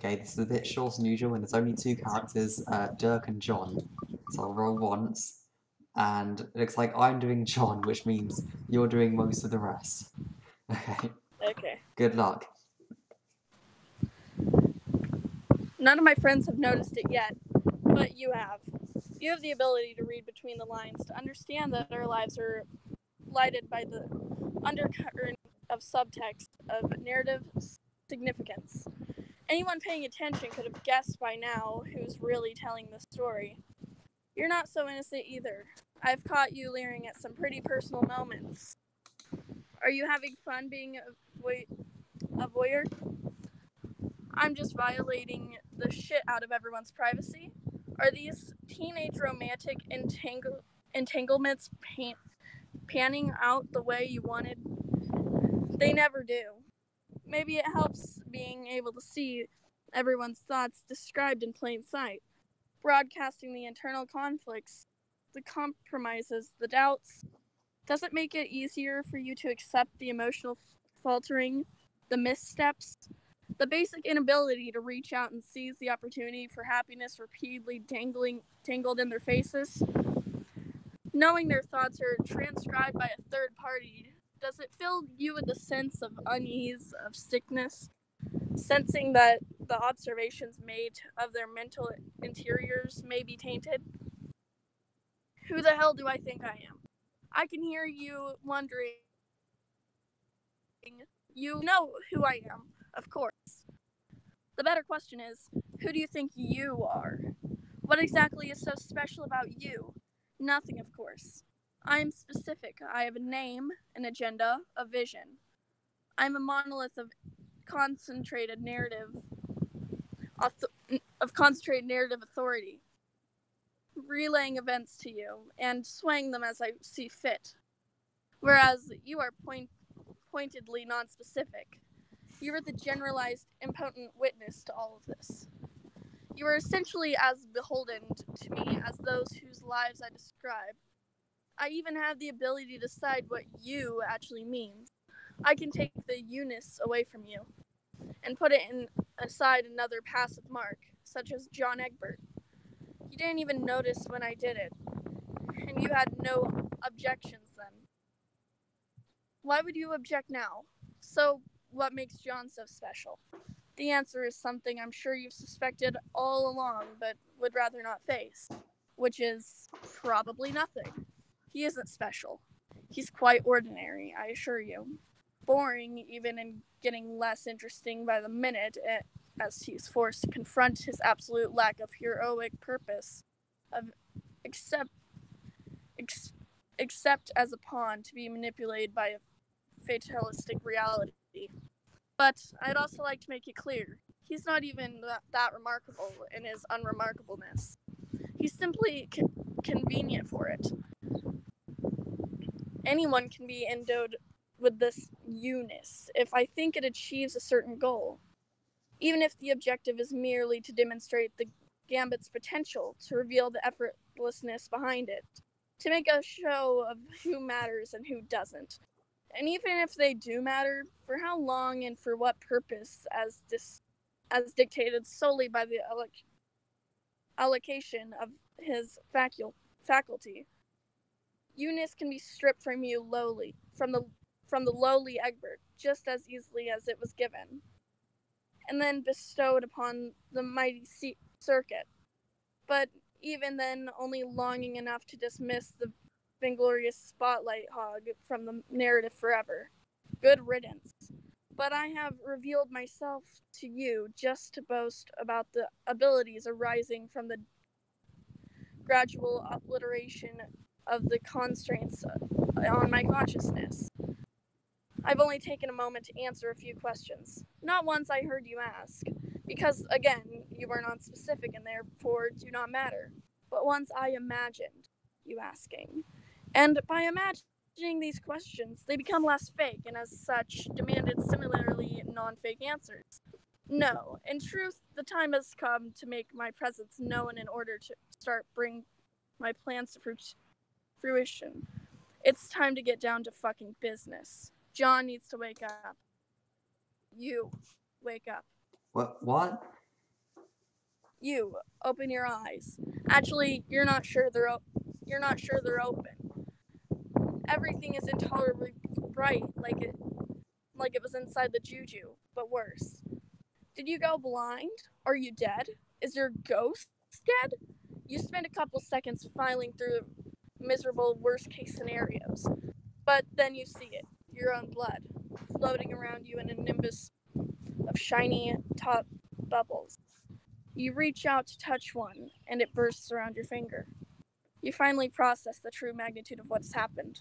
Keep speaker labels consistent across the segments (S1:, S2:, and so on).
S1: Okay, this is a bit shorter than usual, and there's only two characters, Dirk and John. So I'll roll once, and it looks like I'm doing John, which means you're doing most of the rest. Okay.
S2: Okay.
S1: Good luck.
S2: None of my friends have noticed it yet, but you have. You have the ability to read between the lines, to understand that our lives are lighted by the undercurrent of subtext of narrative significance. Anyone paying attention could have guessed by now who's really telling the story. You're not so innocent either. I've caught you leering at some pretty personal moments. Are you having fun being a voyeur? I'm just violating the shit out of everyone's privacy? Are these teenage romantic entanglements panning out the way you wanted? They never do. Maybe it helps being able to see everyone's thoughts described in plain sight, broadcasting the internal conflicts, the compromises, the doubts. Does it make it easier for you to accept the emotional faltering, the missteps, the basic inability to reach out and seize the opportunity for happiness repeatedly tangled in their faces? Knowing their thoughts are transcribed by a third party, does it fill you with a sense of unease, of sickness, sensing that the observations made of their mental interiors may be tainted? Who the hell do I think I am? I can hear you wondering. You know who I am, of course. The better question is, who do you think you are? What exactly is so special about you? Nothing, of course. I am specific. I have a name, an agenda, a vision. I'm a monolith of concentrated narrative authority, relaying events to you and swaying them as I see fit. Whereas you are pointedly non-specific. You are the generalized, impotent witness to all of this. You are essentially as beholden to me as those whose lives I describe. I even have the ability to decide what you actually means. I can take the you-ness away from you and put it in aside another passive mark, such as John Egbert. You didn't even notice when I did it, and you had no objections then. Why would you object now? So, what makes John so special? The answer is something I'm sure you've suspected all along, but would rather not face, which is probably nothing. He isn't special. He's quite ordinary, I assure you. Boring, even, and getting less interesting by the minute as he's forced to confront his absolute lack of heroic purpose, of except as a pawn to be manipulated by a fatalistic reality. But I'd also like to make it clear, he's not even that remarkable in his unremarkableness. He's simply convenient for it. Anyone can be endowed with this you-ness if I think it achieves a certain goal, even if the objective is merely to demonstrate the gambit's potential, to reveal the effortlessness behind it, to make a show of who matters and who doesn't. And even if they do matter, for how long and for what purpose, as dictated solely by the allocation of his faculty. You-ness can be stripped from you lowly, from the lowly Egbert, just as easily as it was given, and then bestowed upon the mighty circuit. But even then, only longing enough to dismiss the vainglorious spotlight hog from the narrative forever. Good riddance. But I have revealed myself to you just to boast about the abilities arising from the gradual obliteration of the constraints on my consciousness. I've only taken a moment to answer a few questions. Not ones I heard you ask, because, again, you are non-specific and therefore do not matter, but ones I imagined you asking. And by imagining these questions, they become less fake and as such demanded similarly non-fake answers. No, in truth, the time has come to make my presence known in order to start bring my plans to fruition. It's time to get down to fucking business. John needs to wake up. You, wake up.
S1: What?
S2: You open your eyes. Actually, you're not sure they're open. Everything is intolerably bright, like it was inside the juju, but worse. Did you go blind? Are you dead? Is your ghost dead? You spend a couple seconds filing through miserable worst case scenarios, but then you see it, your own blood, floating around you in a nimbus of shiny top bubbles. You reach out to touch one, and it bursts around your finger. You finally process the true magnitude of what's happened.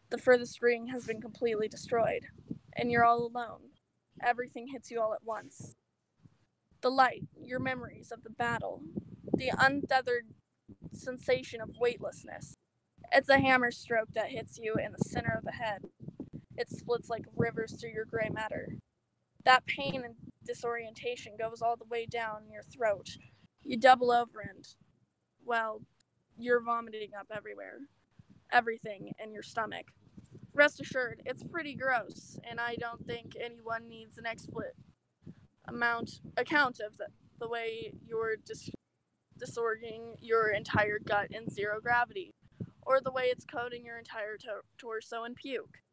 S2: The furthest ring has been completely destroyed, and you're all alone. Everything hits you all at once. The light, your memories of the battle, the untethered sensation of weightlessness. It's a hammer stroke that hits you in the center of the head. It splits like rivers through your gray matter. That pain and disorientation goes all the way down your throat. You double over and, well, you're vomiting up everywhere. Everything in your stomach. Rest assured, it's pretty gross, and I don't think anyone needs an account of the way you're disordering your entire gut in zero gravity, or the way it's coating your entire torso in puke.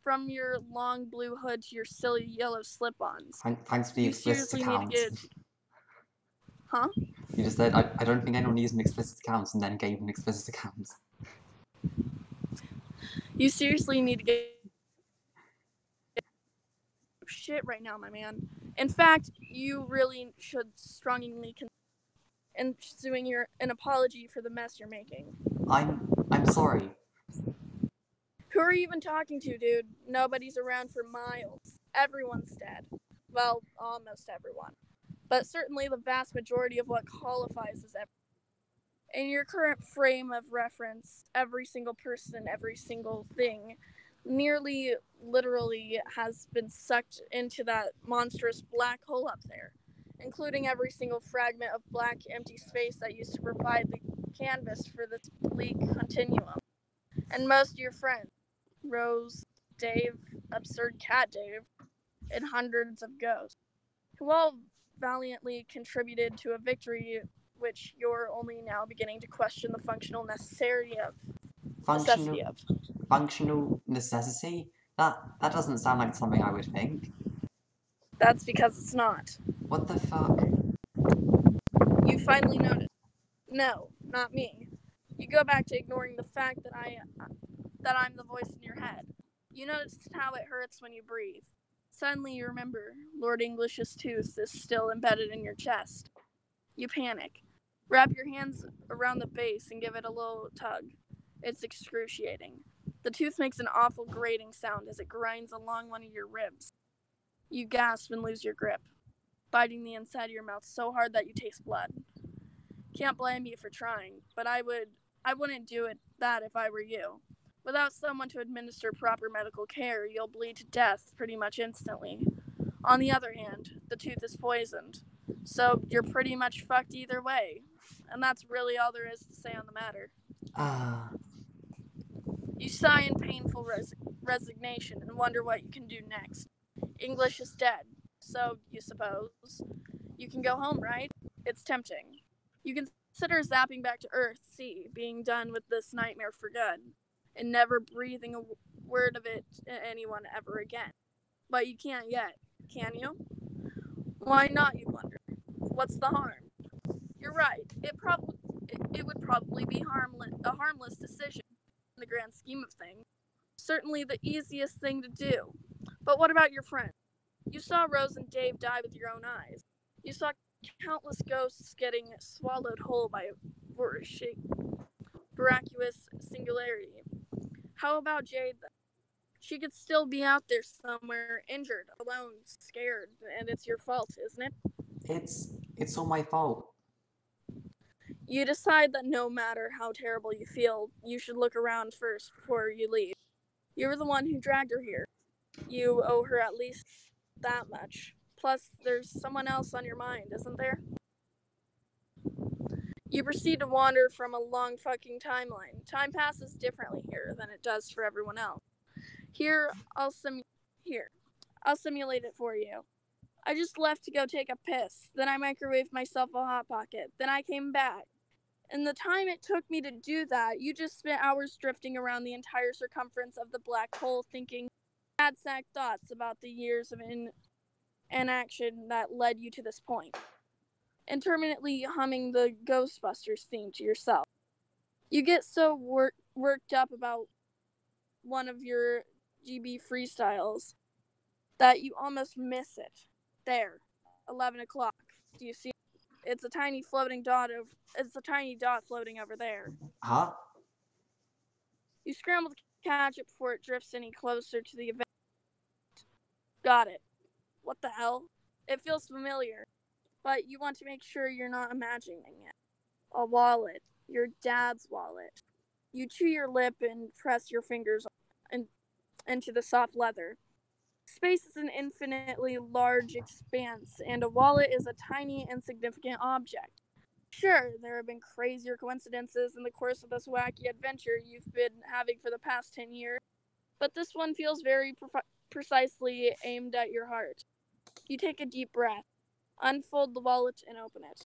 S2: From your long blue hood to your silly yellow slip-ons.
S1: Thanks for the explicit account.
S2: Huh?
S1: You just said, I don't think anyone needs an explicit account, and then gave an explicit account.
S2: You seriously need to get shit right now, my man. In fact, you really should strongly consider issuing an apology for the mess you're making.
S1: I'm sorry.
S2: Who are you even talking to, dude? Nobody's around for miles. Everyone's dead. Well, almost everyone. But certainly the vast majority of what qualifies as everyone. In your current frame of reference, every single person, every single thing, nearly literally has been sucked into that monstrous black hole up there, including every single fragment of black empty space that used to provide the canvas for this bleak continuum. And most of your friends, Rose, Dave, Absurd Cat Dave, and hundreds of ghosts, who all valiantly contributed to a victory which you're only now beginning to question the functional necessity of.
S1: Functional necessity? That doesn't sound like something I would think.
S2: That's because it's not.
S1: What the fuck?
S2: You finally notice. No, not me. You go back to ignoring the fact that I'm the voice in your head. You notice how it hurts when you breathe. Suddenly you remember Lord English's tooth is still embedded in your chest. You panic. Wrap your hands around the base and give it a little tug. It's excruciating. The tooth makes an awful grating sound as it grinds along one of your ribs. You gasp and lose your grip, biting the inside of your mouth so hard that you taste blood. Can't blame you for trying, but I wouldn't do that if I were you. Without someone to administer proper medical care, you'll bleed to death pretty much instantly. On the other hand, the tooth is poisoned, so you're pretty much fucked either way. And that's really all there is to say on the matter. You sigh in painful resignation and wonder what you can do next. English is dead, so you suppose you can go home, right? It's tempting. You consider zapping back to Earth, being done with this nightmare for good, and never breathing a word of it to anyone ever again. But you can't yet, can you? Why not, you wonder? What's the harm? You're right. It would probably be a harmless decision in the grand scheme of things. Certainly the easiest thing to do. But what about your friends? You saw Rose and Dave die with your own eyes. You saw countless ghosts getting swallowed whole by miraculous singularity. How about Jade, then? She could still be out there somewhere, injured, alone, scared, and it's your fault, isn't it?
S1: It's all my fault.
S2: You decide that no matter how terrible you feel, you should look around first before you leave. You're the one who dragged her here. You owe her at least that much. Plus, there's someone else on your mind, isn't there? You proceed to wander from a long fucking timeline. Time passes differently here than it does for everyone else. I'll simulate it for you. I just left to go take a piss. Then I microwaved myself a Hot Pocket. Then I came back. In the time it took me to do that, you just spent hours drifting around the entire circumference of the black hole thinking sad sack thoughts about the years of inaction that led you to this point. Intermittently humming the Ghostbusters theme to yourself. You get so worked up about one of your GB freestyles that you almost miss it. There, 11 o'clock. Do you see? It's a tiny floating dot. It's a tiny dot floating over there.
S1: Huh?
S2: You scramble to catch it before it drifts any closer to the event. Got it. What the hell? It feels familiar, but you want to make sure you're not imagining it. A wallet. Your dad's wallet. You chew your lip and press your fingers into the soft leather. Space is an infinitely large expanse, and a wallet is a tiny, insignificant object. Sure, there have been crazier coincidences in the course of this wacky adventure you've been having for the past 10 years, but this one feels very precisely aimed at your heart. You take a deep breath, unfold the wallet, and open it.